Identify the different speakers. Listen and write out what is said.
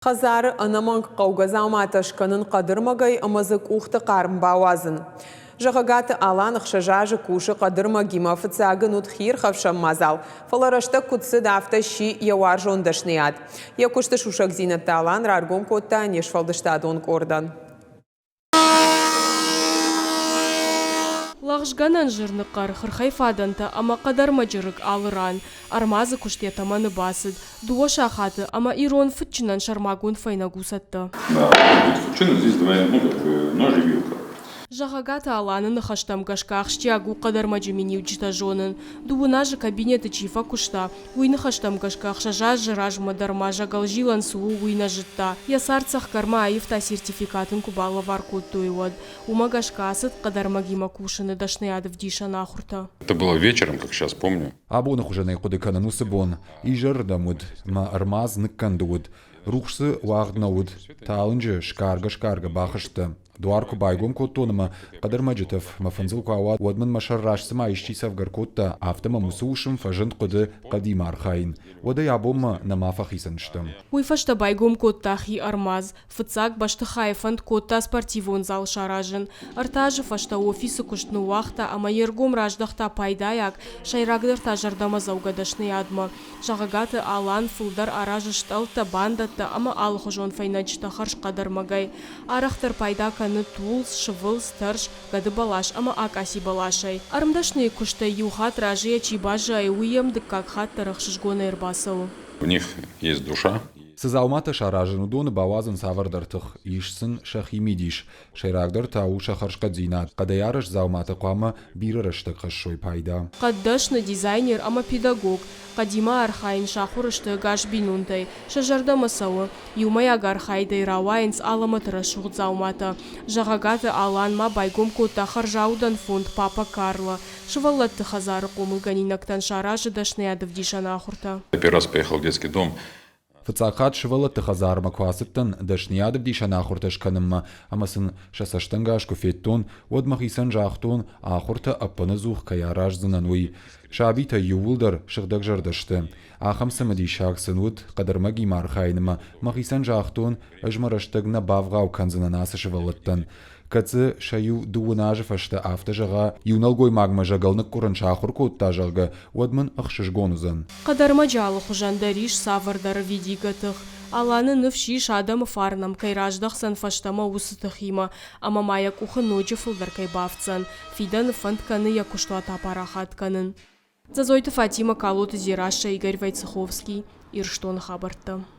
Speaker 1: Хазары анаман қауғазаматыш қанын қадырмағай амазы кухты қарым бауазын. Жағагаты алан ұқшажажы кушы қадырма гима фыцагын утхир хавшам мазал. Фаларашта кутсы дафта ши явар жондашният. Якушты шушак зинатта алан раргом котта нешфалдышта дон кордан.
Speaker 2: Лағжганан жырныққар хырхайфаданта ама қадарма жырық алыран, армазы күштетаманы басыд, дуа шахаты, ама ирон фытчынан шармагун файна гусатты.
Speaker 3: Да, фытчина здесь двойная, нож и вилка.
Speaker 2: Жағагаты аланын хаштам гашках штиагу қадарма жемени уджита жонын, дуына же кабинеты чифа кушта, уйны хаштам гашках шажаж жыражма дарма жагал жилан суу уйна жытта, ясарцах карма аифта сертификатын кубала варкут туйвод, ума гашкасыт қадарма гима кушаны дашнеядов диша нахурта.
Speaker 3: Это было вечером, как сейчас помню.
Speaker 4: Абонах уже найкуды канану сыбон, и жардамуд, ма армаз ныккандуд, рухсы вагднауд, талынжы шкарга бахышты. Дуарку байгом коттоныма қадарма жытыв, мафанзыл куауа уадмын машаррашсыма ишчисав гаркотта автома мусушым фажын қуды қадим архайын. Ода ябомма на мафахисанштым.
Speaker 2: Уйфашта байгом коттахи армаз, фыцак башты хайфанд котта спортивон зал шаражын. Артажы фашта офисы куштны уақта, ама ергом раждахта пайдаяк, шайрагдыр тажардама заугадашны ядма. Жағагаты алан фулдар аражы шталта бандатта, ама алхожон файначта харш қадармагай. Арахтар пайда тулс, шывыл, старш, гады балаш, ама акаси балашай. Армдашные кушта юхат ражия чибажай, уемды как хат тарахшишгона ирбасау.
Speaker 3: У них есть душа.
Speaker 4: Сызалмата шаражын удоны бауазын савардартық, ишсын шахимидиш, шайрагдыр тау шахаршқа дзинат, қадайарыш залмата қуама бирырышты қышшой пайда.
Speaker 2: Қаддашны дизайнер, ама педагог, қадима архайын шахурышты гаш бинунтай, шажарда масауы, юмай агархайдай рауайынс аламатыра шуғд залмата. Жағагаты алан ма байгом котта харжаудан фонд папа Карло, шывалатты хазары қомылганинактан шаражы дашнаядов дишана ахурта.
Speaker 3: Я первый раз поехал в детский дом.
Speaker 4: Фыцақат шывалатты хазарма квасыттын дашниядып дишана ахурташканымма, амасын шасаштыңгаш куфеттон, одмах исан жақтон ахурта аппаны зух каяраж зынануй. Шабита ювулдар шыгдаг жардашты. Ахамсымы дишаксын уд қадарма гимар хайныма, мах исан жақтон ажмараштыгна бавғау канзынанасы шывалаттан. Кацы шаю дуынажы фашты авто жаға, юналгой магма жагалнық курын шахур котта жалга, одмын ақшыш гонузан.
Speaker 2: Қадарма жалы хужандариш савардары видигатых. Аланы нывшиш адамы фарнам, кайраждах сан фаштама усытыхима, ама маяк ухы ночи фылдар кайбавцан, фидан фантканы якуштуата парахатканын. Зазойты Фатима Калоты Зираша Игорь Вайцеховский, Ирштон Хабарта.